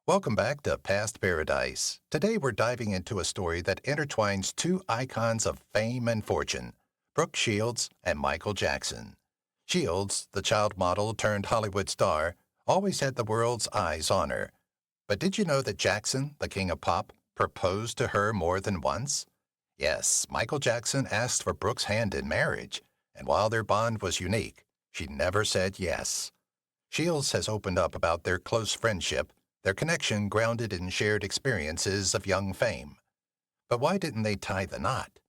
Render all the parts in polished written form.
Welcome back to Past Paradise. Today we're diving into a story that intertwines two icons of fame and fortune, Brooke Shields and Michael Jackson. Shields, the child model turned Hollywood star, always had the world's eyes on her. But did you know that Jackson, the king of pop, proposed to her more than once? Yes, Michael Jackson asked for Brooke's hand in marriage, and while their bond was unique, she never said yes. Shields has opened up about their close friendship, their connection grounded in shared experiences of young fame. But why didn't they tie the knot?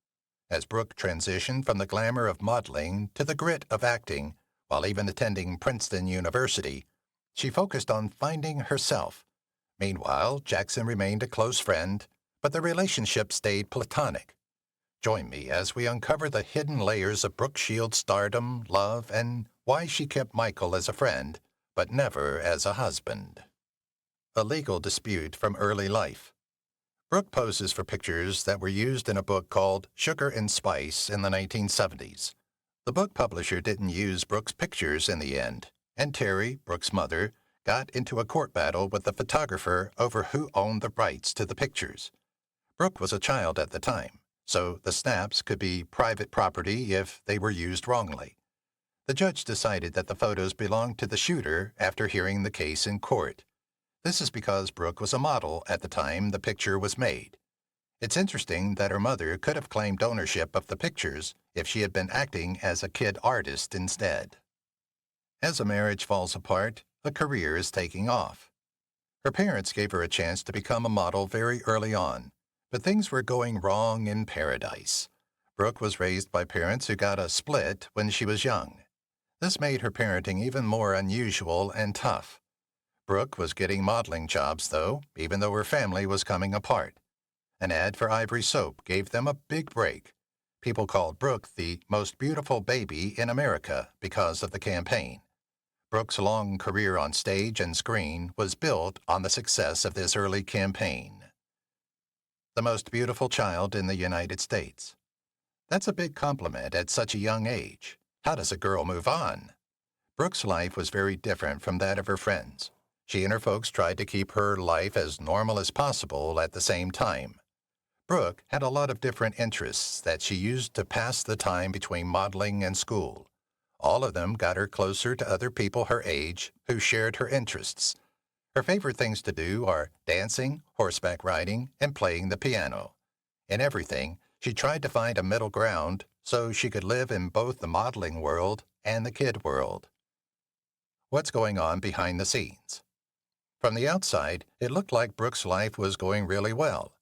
As Brooke transitioned from the glamour of modeling to the grit of acting, while even attending Princeton University, she focused on finding herself. Meanwhile, Jackson remained a close friend, but the relationship stayed platonic. Join me as we uncover the hidden layers of Brooke Shields' stardom, love, and why she kept Michael as a friend, but never as a husband. A legal dispute from early life. Brooke poses for pictures that were used in a book called Sugar and Spice in the 1970s. The book publisher didn't use Brooke's pictures in the end, and Terry, Brooke's mother, got into a court battle with the photographer over who owned the rights to the pictures. Brooke was a child at the time, so the snaps could be private property if they were used wrongly. The judge decided that the photos belonged to the shooter after hearing the case in court. This is because Brooke was a model at the time the picture was made. It's interesting that her mother could have claimed ownership of the pictures if she had been acting as a kid artist instead. As a marriage falls apart, a career is taking off. Her parents gave her a chance to become a model very early on, but things were going wrong in paradise. Brooke was raised by parents who got a split when she was young. This made her parenting even more unusual and tough. Brooke was getting modeling jobs, even though her family was coming apart. An ad for Ivory Soap gave them a big break. People called Brooke the most beautiful baby in America because of the campaign. Brooke's long career on stage and screen was built on the success of this early campaign. The most beautiful child in the United States. That's a big compliment at such a young age. How does a girl move on? Brooke's life was very different from that of her friends. She and her folks tried to keep her life as normal as possible at the same time. Brooke had a lot of different interests that she used to pass the time between modeling and school. All of them got her closer to other people her age who shared her interests. Her favorite things to do are dancing, horseback riding, and playing the piano. In everything, she tried to find a middle ground so she could live in both the modeling world and the kid world. What's going on behind the scenes? From the outside, it looked like Brooke's life was going really well.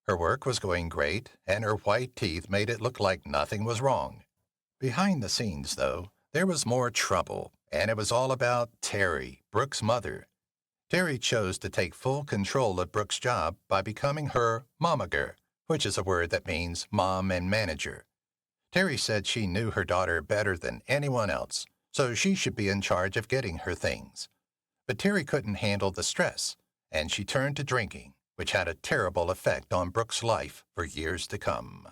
Her work was going great, and her white teeth made it look like nothing was wrong. Behind the scenes, though, there was more trouble, and it was all about Terry, Brooke's mother. Terry chose to take full control of Brooke's job by becoming her momager, which is a word that means mom and manager. Terry said she knew her daughter better than anyone else, so she should be in charge of getting her things. But Terry couldn't handle the stress, and she turned to drinking, which had a terrible effect on Brooke's life for years to come.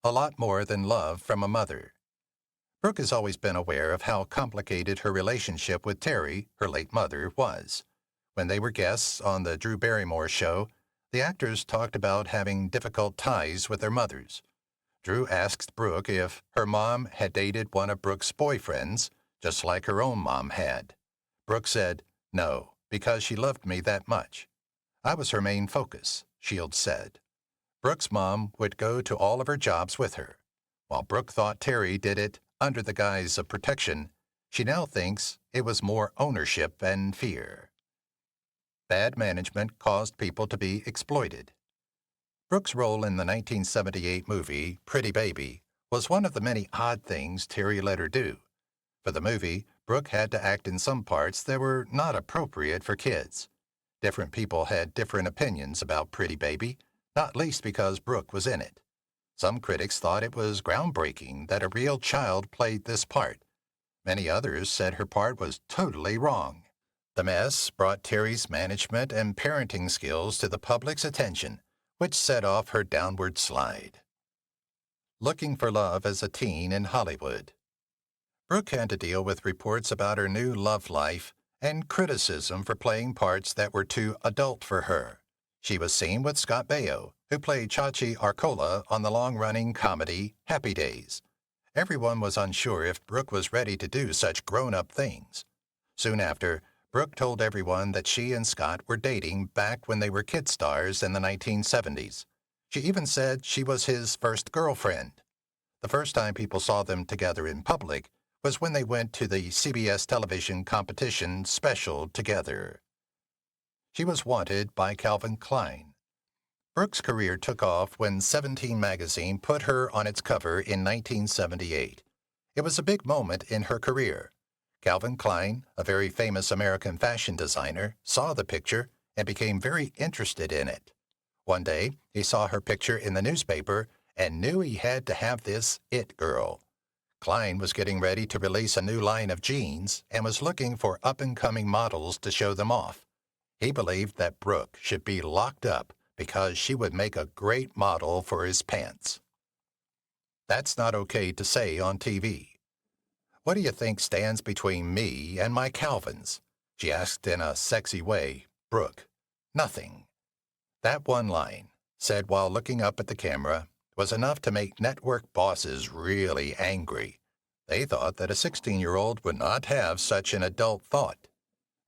A lot more than love from a mother. Brooke has always been aware of how complicated her relationship with Terry, her late mother, was. When they were guests on the Drew Barrymore show, the actors talked about having difficult ties with their mothers. Drew asked Brooke if her mom had dated one of Brooke's boyfriends, just like her own mom had. Brooke said, "No, because she loved me that much. I was her main focus," Shields said. Brooke's mom would go to all of her jobs with her. While Brooke thought Terry did it under the guise of protection, she now thinks it was more ownership and fear. Bad management caused people to be exploited. Brooke's role in the 1978 movie Pretty Baby was one of the many odd things Terry let her do. For the movie, Brooke had to act in some parts that were not appropriate for kids. Different people had different opinions about Pretty Baby, not least because Brooke was in it. Some critics thought it was groundbreaking that a real child played this part. Many others said her part was totally wrong. The mess brought Terry's management and parenting skills to the public's attention, which set off her downward slide. Looking for love as a teen in Hollywood. Brooke had to deal with reports about her new love life and criticism for playing parts that were too adult for her. She was seen with Scott Baio, who played Chachi Arcola on the long-running comedy Happy Days. Everyone was unsure if Brooke was ready to do such grown-up things. Soon after, Brooke told everyone that she and Scott were dating back when they were kid stars in the 1970s. She even said she was his first girlfriend. The first time people saw them together in public was when they went to the CBS television competition special together. She was wanted by Calvin Klein. Brooke's career took off when 17 magazine put her on its cover in 1978. It was a big moment in her career. Calvin Klein, a very famous American fashion designer, saw the picture and became very interested in it. One day, he saw her picture in the newspaper and knew he had to have this it girl. Klein was getting ready to release a new line of jeans and was looking for up-and-coming models to show them off. He believed that Brooke should be locked up because she would make a great model for his pants. That's not okay to say on TV. What do you think stands between me and my Calvins? She asked in a sexy way. Brooke, nothing. That one line, said while looking up at the camera, was enough to make network bosses really angry. They thought that a 16-year-old would not have such an adult thought.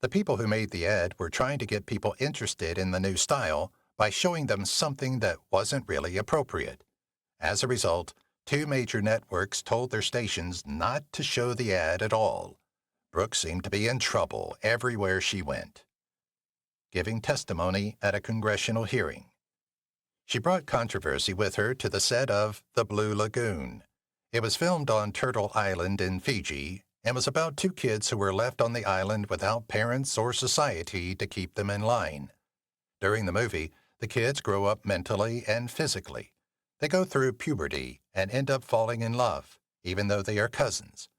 The people who made the ad were trying to get people interested in the new style by showing them something that wasn't really appropriate. As a result, 2 major networks told their stations not to show the ad at all. Brooke seemed to be in trouble everywhere she went. Giving testimony at a congressional hearing. She brought controversy with her to the set of The Blue Lagoon. It was filmed on Turtle Island in Fiji and was about 2 kids who were left on the island without parents or society to keep them in line. During the movie, the kids grow up mentally and physically. They go through puberty and end up falling in love, even though they are cousins.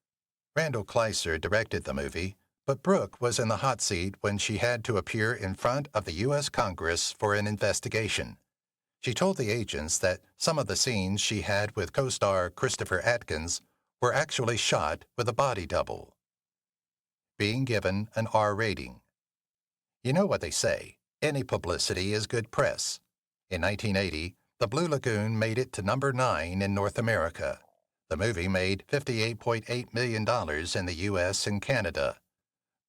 Randall Kleiser directed the movie, but Brooke was in the hot seat when she had to appear in front of the U.S. Congress for an investigation. She told the agents that some of the scenes she had with co-star Christopher Atkins were actually shot with a body double. Being given an R rating. You know what they say, any publicity is good press. In 1980, The Blue Lagoon made it to number 9 in North America. The movie made $58.8 million in the U.S. and Canada.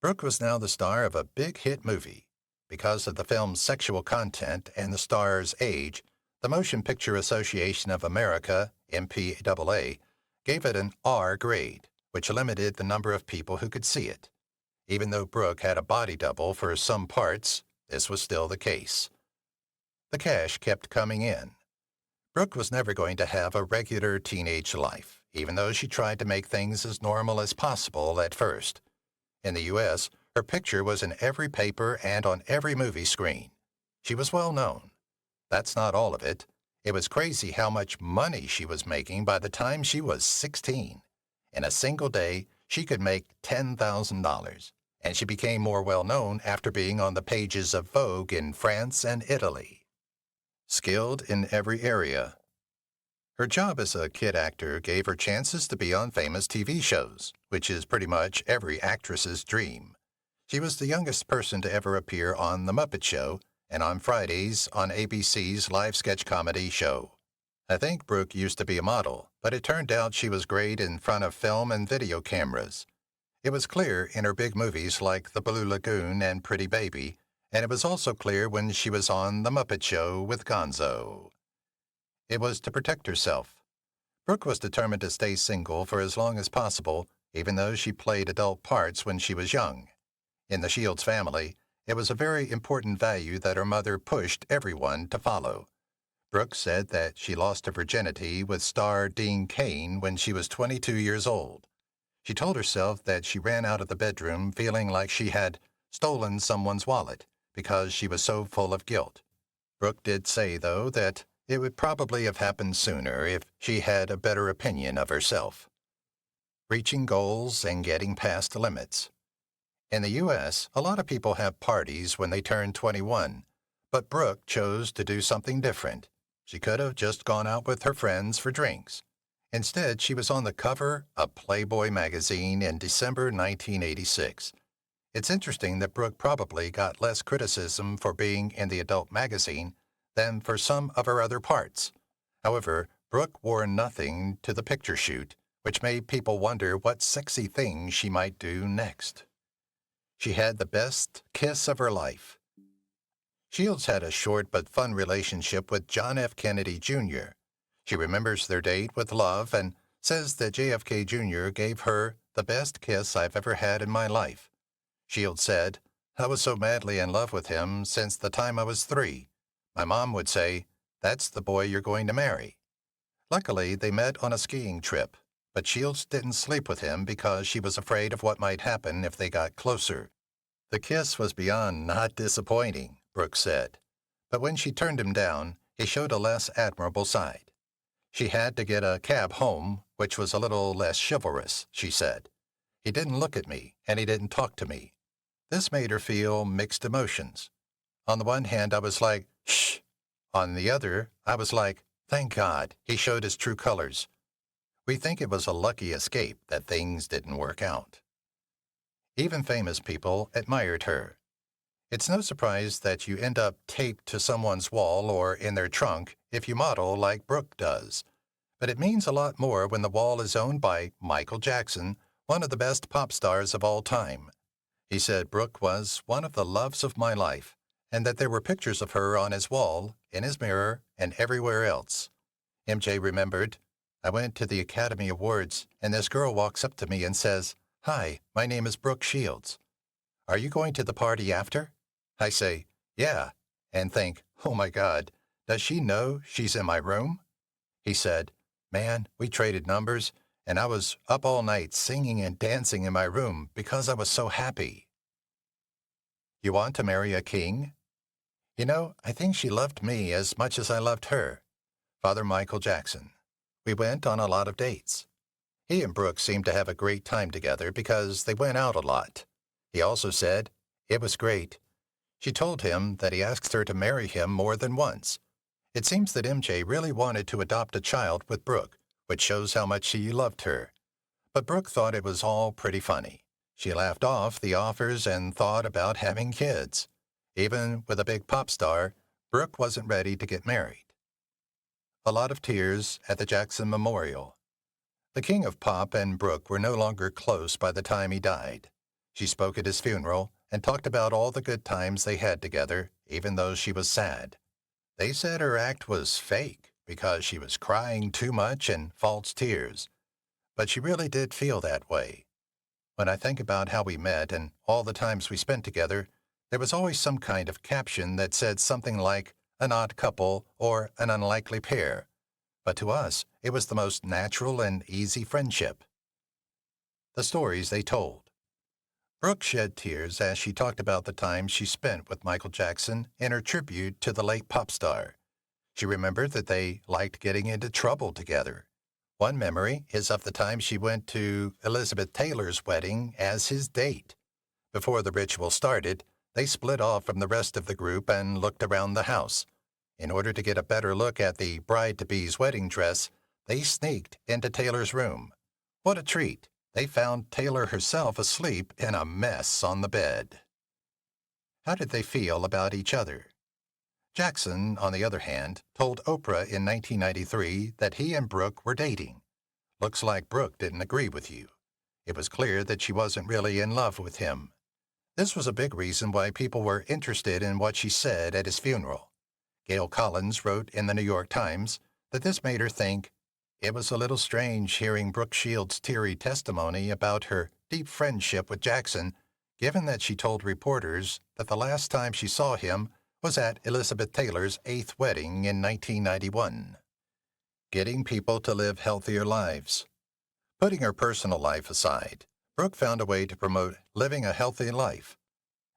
Brooke was now the star of a big hit movie. Because of the film's sexual content and the star's age, the Motion Picture Association of America, MPAA, gave it an R grade, which limited the number of people who could see it. Even though Brooke had a body double for some parts, this was still the case. The cash kept coming in. Brooke was never going to have a regular teenage life, even though she tried to make things as normal as possible at first. In the U.S., her picture was in every paper and on every movie screen. She was well known. That's not all of it. It was crazy how much money she was making by the time she was 16. In a single day, she could make $10,000, and she became more well-known after being on the pages of Vogue in France and Italy. Skilled in every area. Her job as a kid actor gave her chances to be on famous TV shows, which is pretty much every actress's dream. She was the youngest person to ever appear on The Muppet Show and on Fridays on ABC's live sketch comedy show. I think Brooke used to be a model, but it turned out she was great in front of film and video cameras. It was clear in her big movies like The Blue Lagoon and Pretty Baby, and it was also clear when she was on The Muppet Show with Gonzo. It was to protect herself. Brooke was determined to stay single for as long as possible, even though she played adult parts when she was young. In the Shields family, it was a very important value that her mother pushed everyone to follow. Brooke said that she lost her virginity with star Dean Cain when she was 22 years old. She told herself that she ran out of the bedroom feeling like she had stolen someone's wallet because she was so full of guilt. Brooke did say, though, that it would probably have happened sooner if she had a better opinion of herself. Reaching goals and getting past limits. In the U.S., a lot of people have parties when they turn 21, but Brooke chose to do something different. She could have just gone out with her friends for drinks. Instead, she was on the cover of Playboy magazine in December 1986. It's interesting that Brooke probably got less criticism for being in the adult magazine than for some of her other parts. However, Brooke wore nothing to the picture shoot, which made people wonder what sexy thing she might do next. She had the best kiss of her life. Shields had a short but fun relationship with John F. Kennedy Jr. She remembers their date with love and says that JFK Jr. gave her the best kiss I've ever had in my life. Shields said, "I was so madly in love with him since the time I was 3. My mom would say, 'That's the boy you're going to marry.'" Luckily, they met on a skiing trip, but Shields didn't sleep with him because she was afraid of what might happen if they got closer. "The kiss was beyond not disappointing," Brooke said. But when she turned him down, he showed a less admirable side. She had to get a cab home, which was a little less chivalrous, she said. "He didn't look at me, and he didn't talk to me." This made her feel mixed emotions. On the one hand, I was like, "Shh." On the other, I was like, "Thank God, he showed his true colors." We think it was a lucky escape that things didn't work out. Even famous people admired her. It's no surprise that you end up taped to someone's wall or in their trunk if you model like Brooke does. But it means a lot more when the wall is owned by Michael Jackson, one of the best pop stars of all time. He said Brooke was one of the loves of my life, and that there were pictures of her on his wall, in his mirror, and everywhere else. MJ remembered, "I went to the Academy Awards, and this girl walks up to me and says, 'Hi, my name is Brooke Shields. Are you going to the party after?' I say, 'Yeah,' and think, 'Oh my God, does she know she's in my room?'" He said, "Man, we traded numbers, and I was up all night singing and dancing in my room because I was so happy." You want to marry a king? I think she loved me as much as I loved her. Father Michael Jackson. We went on a lot of dates. He and Brooke seemed to have a great time together because they went out a lot. He also said, "It was great." She told him that he asked her to marry him more than once. It seems that MJ really wanted to adopt a child with Brooke, which shows how much he loved her. But Brooke thought it was all pretty funny. She laughed off the offers and thought about having kids. Even with a big pop star, Brooke wasn't ready to get married. A lot of tears at the Jackson Memorial. The king of pop and Brooke were no longer close by the time he died. She spoke at his funeral and talked about all the good times they had together, even though she was sad. They said her act was fake because she was crying too much and false tears. But she really did feel that way. When I think about how we met and all the times we spent together, there was always some kind of caption that said something like an odd couple or an unlikely pair. But to us, it was the most natural and easy friendship. The stories they told. Brooke shed tears as she talked about the time she spent with Michael Jackson in her tribute to the late pop star. She remembered that they liked getting into trouble together. One memory is of the time she went to Elizabeth Taylor's wedding as his date. Before the ritual started, they split off from the rest of the group and looked around the house. In order to get a better look at the bride-to-be's wedding dress, they sneaked into Taylor's room. What a treat! They found Taylor herself asleep in a mess on the bed. How did they feel about each other? Jackson, on the other hand, told Oprah in 1993 that he and Brooke were dating. "Looks like Brooke didn't agree with you. It was clear that she wasn't really in love with him." This was a big reason why people were interested in what she said at his funeral. Gail Collins wrote in the New York Times that this made her think, "It was a little strange hearing Brooke Shields' teary testimony about her deep friendship with Jackson, given that she told reporters that the last time she saw him was at Elizabeth Taylor's 8th wedding in 1991. Getting people to live healthier lives. Putting her personal life aside, Brooke found a way to promote living a healthy life.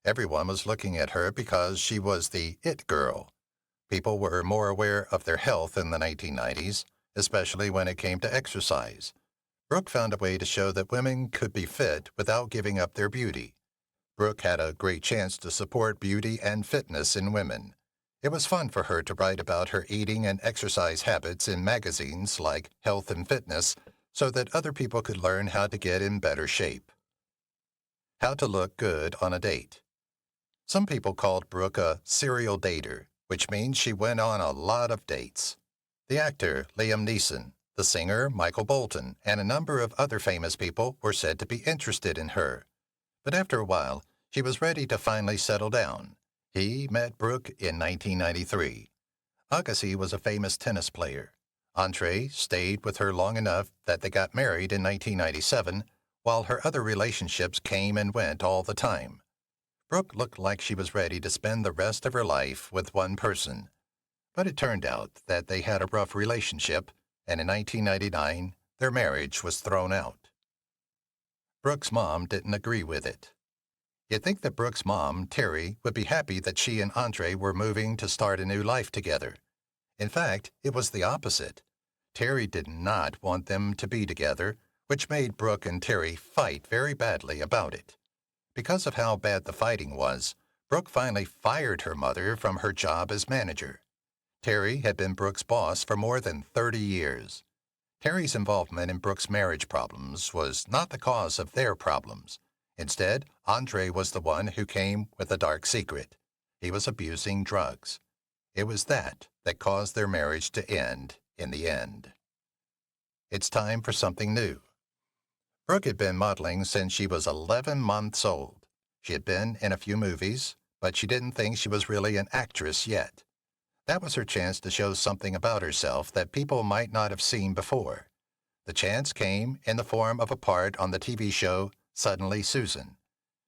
Everyone was looking at her because she was the it girl. People were more aware of their health in the 1990s, especially when it came to exercise. Brooke found a way to show that women could be fit without giving up their beauty. Brooke had a great chance to support beauty and fitness in women. It was fun for her to write about her eating and exercise habits in magazines like Health and Fitness so that other people could learn how to get in better shape. How to look good on a date. Some people called Brooke a serial dater, which means she went on a lot of dates. The actor Liam Neeson, the singer Michael Bolton, and a number of other famous people were said to be interested in her. But after a while, she was ready to finally settle down. He met Brooke in 1993. Agassi was a famous tennis player. Andre stayed with her long enough that they got married in 1997, while her other relationships came and went all the time. Brooke looked like she was ready to spend the rest of her life with one person. But it turned out that they had a rough relationship, and in 1999, their marriage was thrown out. Brooke's mom didn't agree with it. You'd think that Brooke's mom, Terry, would be happy that she and Andre were moving to start a new life together. In fact, it was the opposite. Terry did not want them to be together, which made Brooke and Terry fight very badly about it. Because of how bad the fighting was, Brooke finally fired her mother from her job as manager. Terry had been Brooke's boss for more than 30 years. Terry's involvement in Brooke's marriage problems was not the cause of their problems. Instead, Andre was the one who came with a dark secret. He was abusing drugs. It was that caused their marriage to end in the end. It's time for something new. Brooke had been modeling since she was 11 months old. She had been in a few movies, but she didn't think she was really an actress yet. That was her chance to show something about herself that people might not have seen before. The chance came in the form of a part on the TV show Suddenly Susan.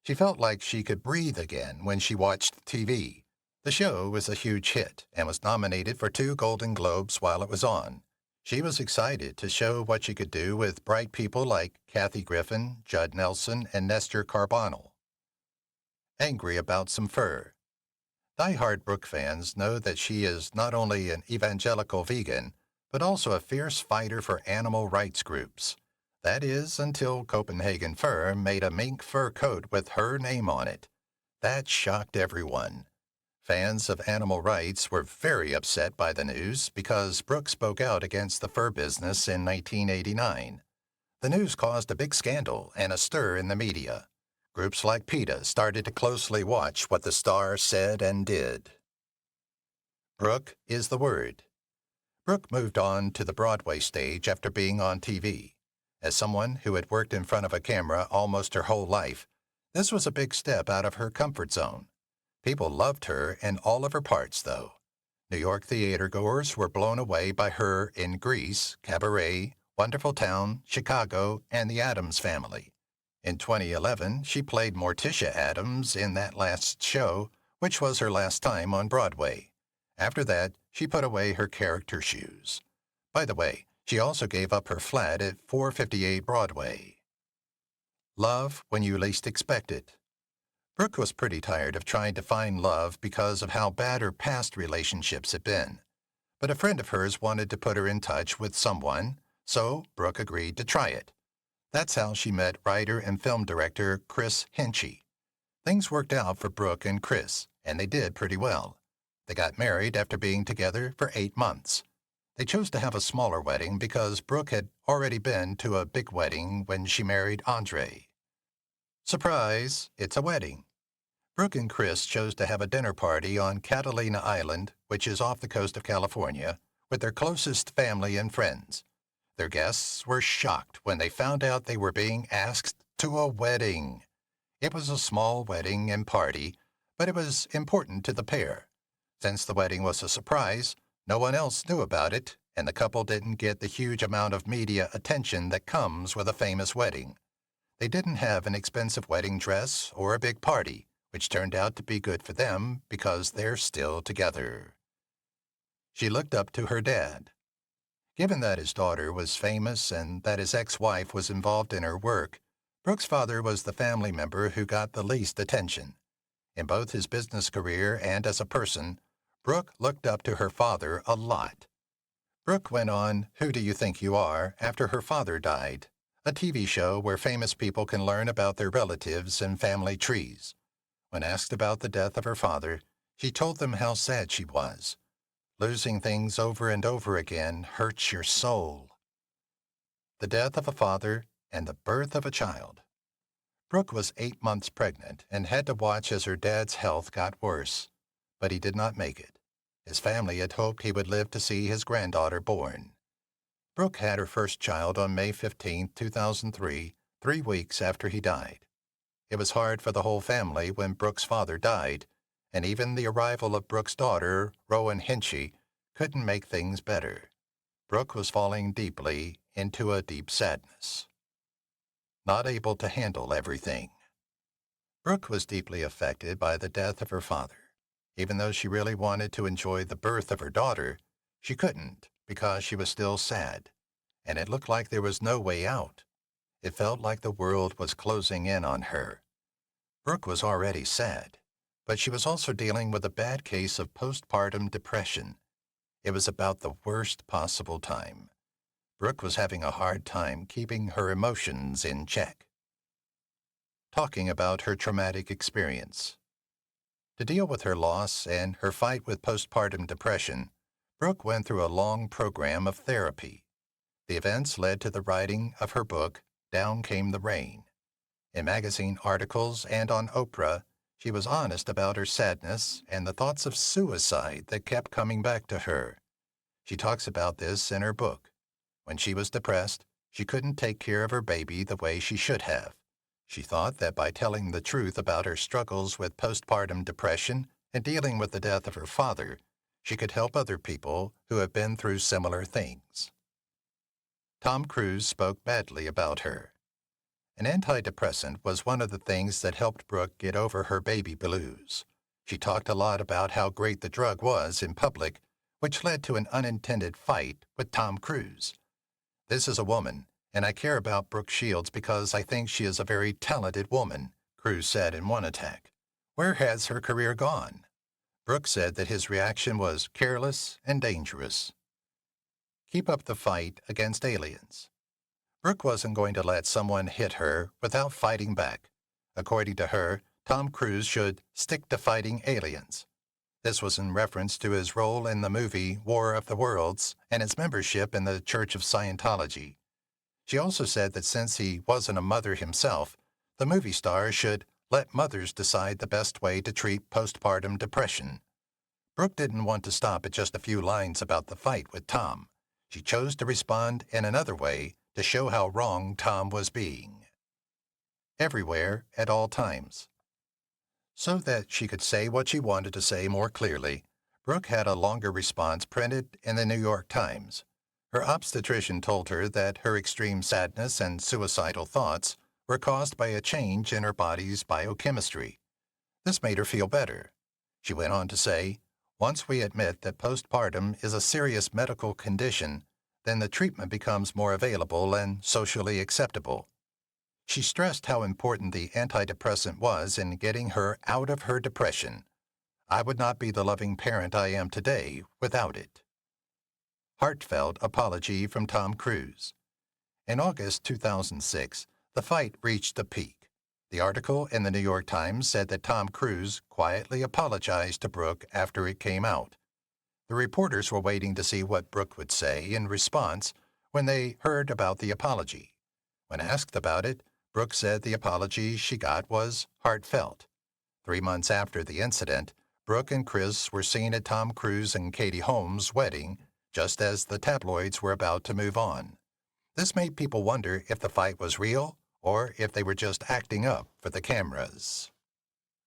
She felt like she could breathe again when she watched TV. The show was a huge hit and was nominated for 2 Golden Globes while it was on. She was excited to show what she could do with bright people like Kathy Griffin, Judd Nelson, and Nestor Carbonell. Angry about some fur. Die-hard Brooke fans know that she is not only an evangelical vegan, but also a fierce fighter for animal rights groups. That is, until Copenhagen Fur made a mink fur coat with her name on it. That shocked everyone. Fans of animal rights were very upset by the news because Brooke spoke out against the fur business in 1989. The news caused a big scandal and a stir in the media. Groups like PETA started to closely watch what the star said and did. Brooke is the word. Brooke moved on to the Broadway stage after being on TV. As someone who had worked in front of a camera almost her whole life, this was a big step out of her comfort zone. People loved her in all of her parts, though. New York theatergoers were blown away by her in Grease, Cabaret, Wonderful Town, Chicago, and The Addams Family. In 2011, she played Morticia Addams in that last show, which was her last time on Broadway. After that, she put away her character shoes. By the way, she also gave up her flat at 458 Broadway. Love when you least expect it. Brooke was pretty tired of trying to find love because of how bad her past relationships had been. But a friend of hers wanted to put her in touch with someone, so Brooke agreed to try it. That's how she met writer and film director Chris Hinchey. Things worked out for Brooke and Chris, and they did pretty well. They got married after being together for 8 months. They chose to have a smaller wedding because Brooke had already been to a big wedding when she married Andre. Surprise, it's a wedding. Brooke and Chris chose to have a dinner party on Catalina Island, which is off the coast of California, with their closest family and friends. Their guests were shocked when they found out they were being asked to a wedding. It was a small wedding and party, but it was important to the pair. Since the wedding was a surprise, no one else knew about it, and the couple didn't get the huge amount of media attention that comes with a famous wedding. They didn't have an expensive wedding dress or a big party, which turned out to be good for them because they're still together. She looked up to her dad. Given that his daughter was famous and that his ex-wife was involved in her work, Brooke's father was the family member who got the least attention. In both his business career and as a person, Brooke looked up to her father a lot. Brooke went on Who Do You Think You Are after her father died, a TV show where famous people can learn about their relatives and family trees. When asked about the death of her father, she told them how sad she was. Losing things over and over again hurts your soul. The death of a father and the birth of a child. Brooke was 8 months pregnant and had to watch as her dad's health got worse, but he did not make it. His family had hoped he would live to see his granddaughter born. Brooke had her first child on May 15, 2003, 3 weeks after he died. It was hard for the whole family when Brooke's father died, and even the arrival of Brooke's daughter, Rowan Hinchy, couldn't make things better. Brooke was falling deeply into a deep sadness, not able to handle everything. Brooke was deeply affected by the death of her father. Even though she really wanted to enjoy the birth of her daughter, she couldn't because she was still sad, and it looked like there was no way out. It felt like the world was closing in on her. Brooke was already sad, but she was also dealing with a bad case of postpartum depression. It was about the worst possible time. Brooke was having a hard time keeping her emotions in check. Talking about her traumatic experience. To deal with her loss and her fight with postpartum depression, Brooke went through a long program of therapy. The events led to the writing of her book, Down Came the Rain. In magazine articles and on Oprah, she was honest about her sadness and the thoughts of suicide that kept coming back to her. She talks about this in her book. When she was depressed, she couldn't take care of her baby the way she should have. She thought that by telling the truth about her struggles with postpartum depression and dealing with the death of her father, she could help other people who have been through similar things. Tom Cruise spoke badly about her. An antidepressant was one of the things that helped Brooke get over her baby blues. She talked a lot about how great the drug was in public, which led to an unintended fight with Tom Cruise. "This is a woman, and I care about Brooke Shields because I think she is a very talented woman," Cruise said in one attack. "Where has her career gone?" Brooke said that his reaction was careless and dangerous. Keep up the fight against aliens. Brooke wasn't going to let someone hit her without fighting back. According to her, Tom Cruise should stick to fighting aliens. This was in reference to his role in the movie War of the Worlds and his membership in the Church of Scientology. She also said that since he wasn't a mother himself, the movie star should let mothers decide the best way to treat postpartum depression. Brooke didn't want to stop at just a few lines about the fight with Tom. She chose to respond in another way to show how wrong Tom was being. Everywhere, at all times. So that she could say what she wanted to say more clearly, Brooke had a longer response printed in the New York Times. Her obstetrician told her that her extreme sadness and suicidal thoughts were caused by a change in her body's biochemistry. This made her feel better. She went on to say, "Once we admit that postpartum is a serious medical condition, then the treatment becomes more available and socially acceptable." She stressed how important the antidepressant was in getting her out of her depression. "I would not be the loving parent I am today without it." Heartfelt apology from Tom Cruise. In August 2006, the fight reached a peak. The article in the New York Times said that Tom Cruise quietly apologized to Brooke after it came out. The reporters were waiting to see what Brooke would say in response when they heard about the apology. When asked about it, Brooke said the apology she got was heartfelt. 3 months after the incident, Brooke and Chris were seen at Tom Cruise and Katie Holmes' wedding, just as the tabloids were about to move on. This made people wonder if the fight was real or if they were just acting up for the cameras.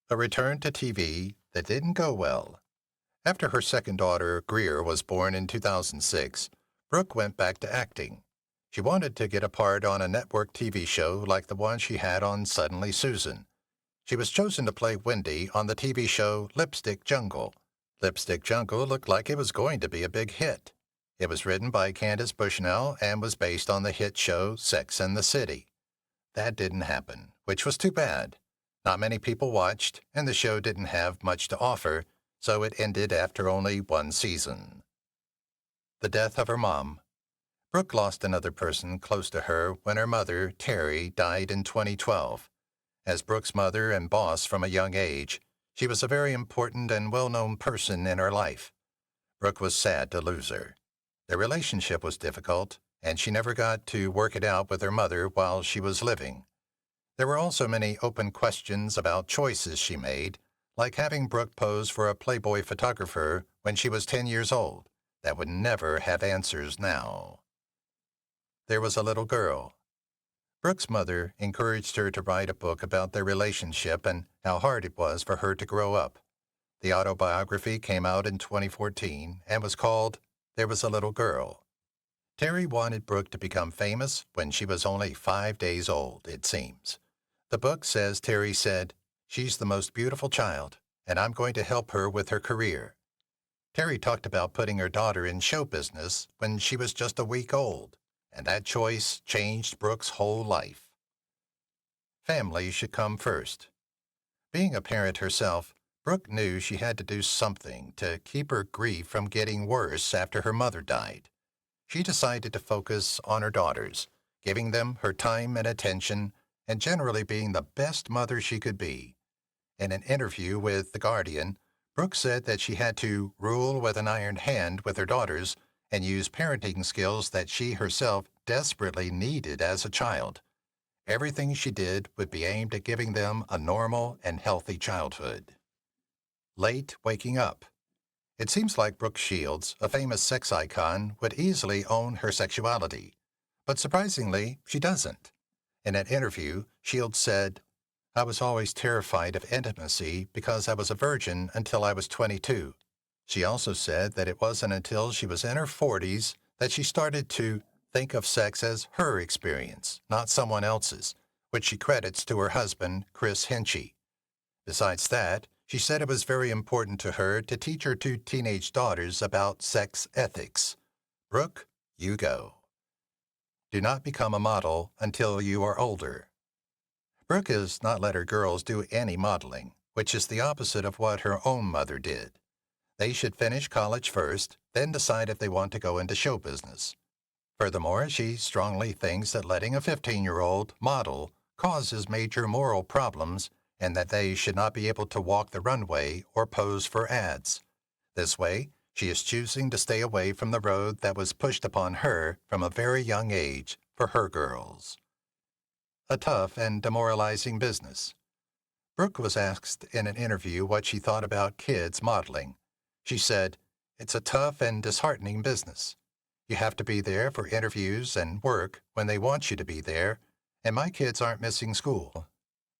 A return to TV that didn't go well. After her second daughter, Greer, was born in 2006, Brooke went back to acting. She wanted to get a part on a network TV show like the one she had on Suddenly Susan. She was chosen to play Wendy on the TV show Lipstick Jungle. Lipstick Jungle looked like it was going to be a big hit. It was written by Candace Bushnell and was based on the hit show Sex and the City. That didn't happen, which was too bad. Not many people watched, and the show didn't have much to offer, so it ended after only one season. The death of her mom. Brooke lost another person close to her when her mother, Terry, died in 2012. As Brooke's mother and boss from a young age, she was a very important and well-known person in her life. Brooke was sad to lose her. Their relationship was difficult, and she never got to work it out with her mother while she was living. There were also many open questions about choices she made, like having Brooke pose for a Playboy photographer when she was 10 years old, that would never have answers now. There was a little girl. Brooke's mother encouraged her to write a book about their relationship and how hard it was for her to grow up. The autobiography came out in 2014 and was called There Was a Little Girl. Terry wanted Brooke to become famous when she was only 5 days old, it seems. The book says Terry said, "She's the most beautiful child, and I'm going to help her with her career." Terry talked about putting her daughter in show business when she was just a week old, and that choice changed Brooke's whole life. Family should come first. Being a parent herself, Brooke knew she had to do something to keep her grief from getting worse after her mother died. She decided to focus on her daughters, giving them her time and attention, and generally being the best mother she could be. In an interview with The Guardian, Brooke said that she had to rule with an iron hand with her daughters and use parenting skills that she herself desperately needed as a child. Everything she did would be aimed at giving them a normal and healthy childhood. Late waking up. It seems like Brooke Shields, a famous sex icon, would easily own her sexuality. But surprisingly, she doesn't. In an interview, Shields said, "I was always terrified of intimacy because I was a virgin until I was 22. She also said that it wasn't until she was in her 40s that she started to think of sex as her experience, not someone else's, which she credits to her husband, Chris Hinchy. Besides that, she said it was very important to her to teach her two teenage daughters about sex ethics. Brooke, you go. Do not become a model until you are older." Brooke has not let her girls do any modeling, which is the opposite of what her own mother did. They should finish college first, then decide if they want to go into show business. Furthermore, she strongly thinks that letting a 15-year-old model causes major moral problems and that they should not be able to walk the runway or pose for ads. This way, she is choosing to stay away from the road that was pushed upon her from a very young age for her girls. A tough and demoralizing business. Brooke was asked in an interview what she thought about kids modeling. She said, "It's a tough and disheartening business. You have to be there for interviews and work when they want you to be there, and my kids aren't missing school."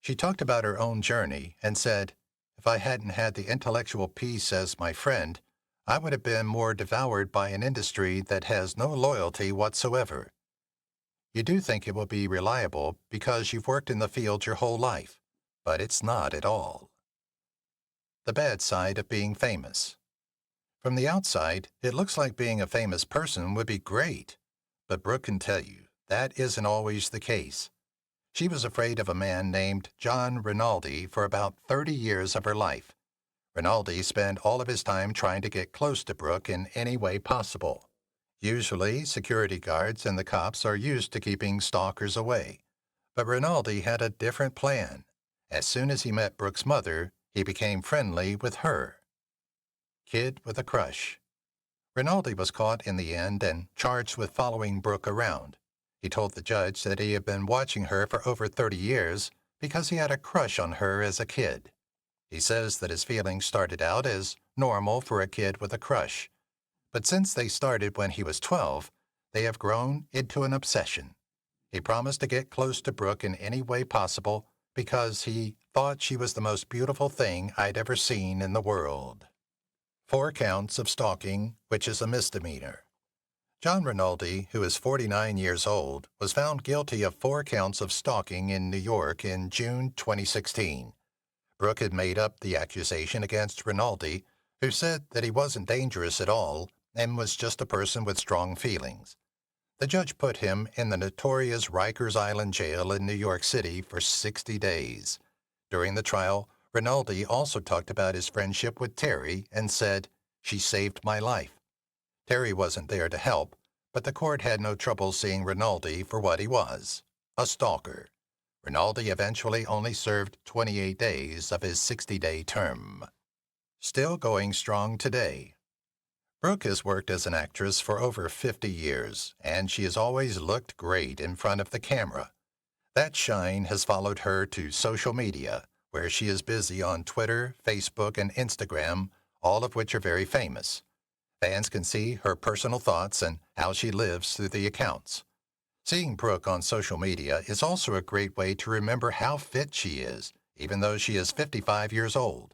She talked about her own journey and said, "If I hadn't had the intellectual peace as my friend, I would have been more devoured by an industry that has no loyalty whatsoever." You do think it will be reliable because you've worked in the field your whole life, but it's not at all. The bad side of being famous. From the outside, it looks like being a famous person would be great, but Brooke can tell you that isn't always the case. She was afraid of a man named John Rinaldi for about 30 years of her life. Rinaldi spent all of his time trying to get close to Brooke in any way possible. Usually, security guards and the cops are used to keeping stalkers away. But Rinaldi had a different plan. As soon as he met Brooke's mother, he became friendly with her. Kid with a crush. Rinaldi was caught in the end and charged with following Brooke around. He told the judge that he had been watching her for over 30 years because he had a crush on her as a kid. He says that his feelings started out as normal for a kid with a crush. But since they started when he was 12, they have grown into an obsession. He promised to get close to Brooke in any way possible because he thought she was the most beautiful thing I'd ever seen in the world. 4 counts of stalking, which is a misdemeanor. John Rinaldi, who is 49 years old, was found guilty of 4 counts of stalking in New York in June 2016. Brooke had made up the accusation against Rinaldi, who said that he wasn't dangerous at all and was just a person with strong feelings. The judge put him in the notorious Rikers Island jail in New York City for 60 days. During the trial, Rinaldi also talked about his friendship with Terry and said, "She saved my life." Terry wasn't there to help, but the court had no trouble seeing Rinaldi for what he was, a stalker. Rinaldi eventually only served 28 days of his 60-day term. Still going strong today. Brooke has worked as an actress for over 50 years, and she has always looked great in front of the camera. That shine has followed her to social media, where she is busy on Twitter, Facebook, and Instagram, all of which are very famous. Fans can see her personal thoughts and how she lives through the accounts. Seeing Brooke on social media is also a great way to remember how fit she is, even though she is 55 years old.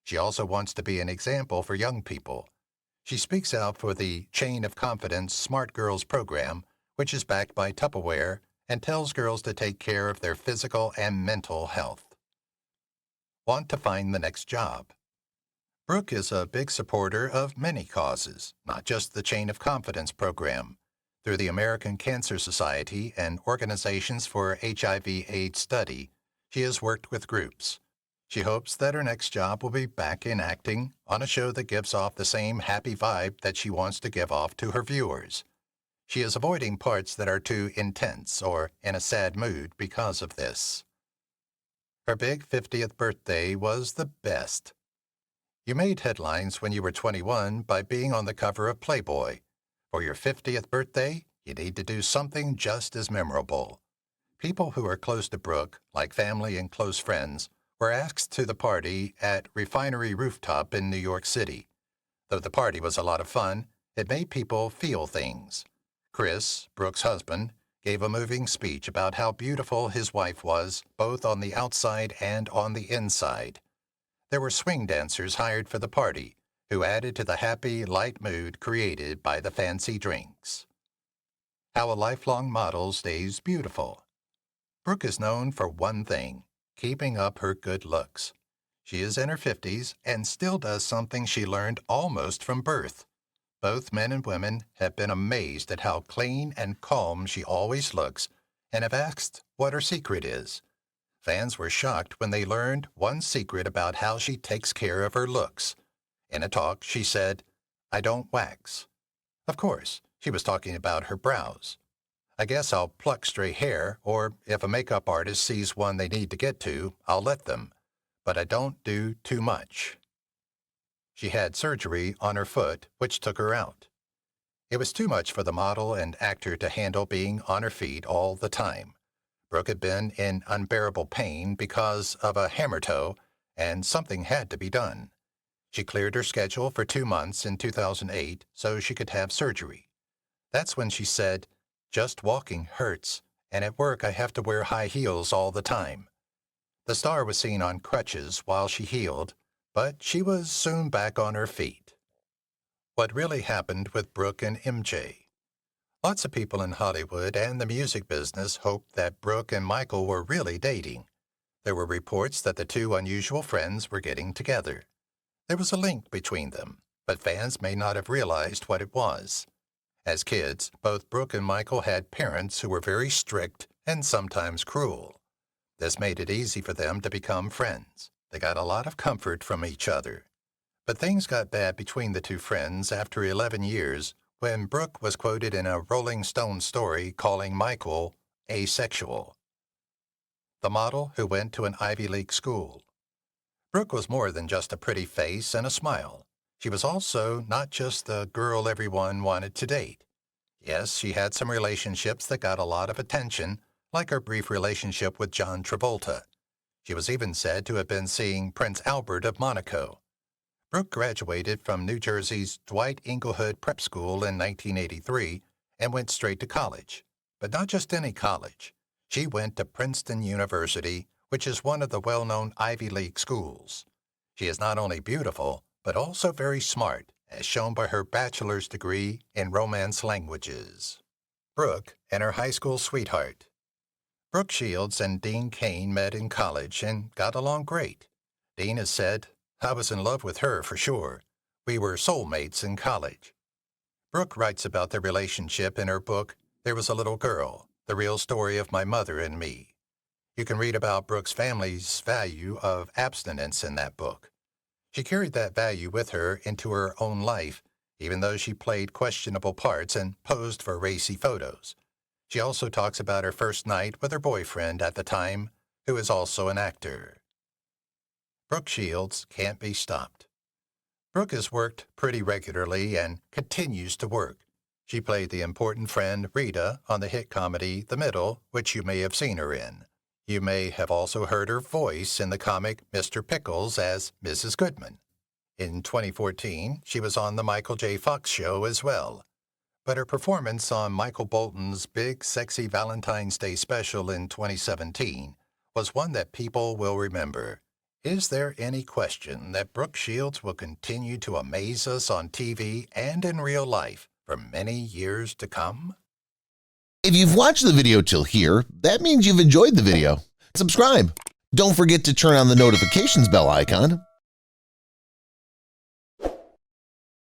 She also wants to be an example for young people. She speaks out for the Chain of Confidence Smart Girls program, which is backed by Tupperware and tells girls to take care of their physical and mental health. Want to find the next job? Brooke is a big supporter of many causes, not just the Chain of Confidence program. Through the American Cancer Society and organizations for HIV/AIDS study, she has worked with groups. She hopes that her next job will be back in acting on a show that gives off the same happy vibe that she wants to give off to her viewers. She is avoiding parts that are too intense or in a sad mood because of this. Her big 50th birthday was the best. You made headlines when you were 21 by being on the cover of Playboy. For your 50th birthday, you need to do something just as memorable. People who are close to Brooke, like family and close friends, were asked to the party at Refinery Rooftop in New York City. Though the party was a lot of fun, it made people feel things. Chris, Brooke's husband, gave a moving speech about how beautiful his wife was, both on the outside and on the inside. There were swing dancers hired for the party, who added to the happy, light mood created by the fancy drinks. How a lifelong model stays beautiful. Brooke is known for one thing, keeping up her good looks. She is in her 50s and still does something she learned almost from birth. Both men and women have been amazed at how clean and calm she always looks and have asked what her secret is. Fans were shocked when they learned one secret about how she takes care of her looks. In a talk, she said, "I don't wax." Of course, she was talking about her brows. "I guess I'll pluck stray hair, or if a makeup artist sees one they need to get to, I'll let them. But I don't do too much." She had surgery on her foot, which took her out. It was too much for the model and actor to handle being on her feet all the time. Brooke had been in unbearable pain because of a hammer toe, and something had to be done. She cleared her schedule for 2 months in 2008 so she could have surgery. That's when she said, "Just walking hurts, and at work I have to wear high heels all the time." The star was seen on crutches while she healed, but she was soon back on her feet. What really happened with Brooke and MJ? Lots of people in Hollywood and the music business hoped that Brooke and Michael were really dating. There were reports that the two unusual friends were getting together. There was a link between them, but fans may not have realized what it was. As kids, both Brooke and Michael had parents who were very strict and sometimes cruel. This made it easy for them to become friends. They got a lot of comfort from each other. But things got bad between the two friends after 11 years when Brooke was quoted in a Rolling Stone story calling Michael asexual. The model who went to an Ivy League school. Brooke was more than just a pretty face and a smile. She was also not just the girl everyone wanted to date. Yes, she had some relationships that got a lot of attention, like her brief relationship with John Travolta. She was even said to have been seeing Prince Albert of Monaco. Brooke graduated from New Jersey's Dwight Englehood Prep School in 1983 and went straight to college. But not just any college. She went to Princeton University, which is one of the well-known Ivy League schools. She is not only beautiful, but also very smart, as shown by her bachelor's degree in Romance languages. Brooke and her high school sweetheart. Brooke Shields and Dean Cain met in college and got along great. Dean has said, "I was in love with her for sure. We were soulmates in college." Brooke writes about their relationship in her book, There Was a Little Girl, The Real Story of My Mother and Me. You can read about Brooke's family's value of abstinence in that book. She carried that value with her into her own life, even though she played questionable parts and posed for racy photos. She also talks about her first night with her boyfriend at the time, who is also an actor. Brooke Shields can't be stopped. Brooke has worked pretty regularly and continues to work. She played the important friend Rita on the hit comedy The Middle, which you may have seen her in. You may have also heard her voice in the comic Mr. Pickles as Mrs. Goodman. In 2014, she was on The Michael J. Fox Show as well. But her performance on Michael Bolton's Big Sexy Valentine's Day special in 2017 was one that people will remember. Is there any question that Brooke Shields will continue to amaze us on TV and in real life for many years to come? If you've watched the video till here, that means you've enjoyed the video. Subscribe. Don't forget to turn on the notifications bell icon